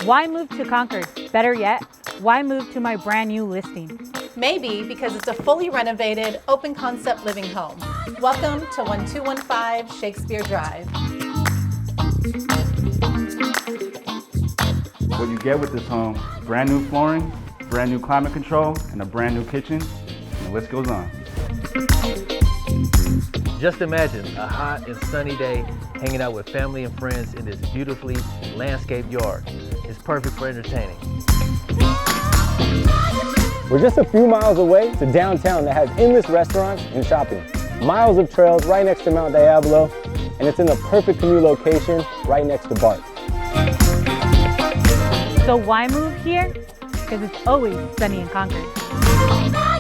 Why move to Concord? Better yet, why move to my brand new listing? Maybe because it's a fully renovated, open concept living home. Welcome to 1215 Shakespeare Drive. What you get with this home, brand new flooring, brand new climate control, and a brand new kitchen, and the list goes on. Just imagine a hot and sunny day hanging out with family and friends in this beautifully landscaped yard. It's perfect for entertaining. We're just a few miles away to downtown that has endless restaurants and shopping. Miles of trails right next to Mount Diablo, and it's in the perfect commute location right next to BART. So why move here? Because it's always sunny in Concord.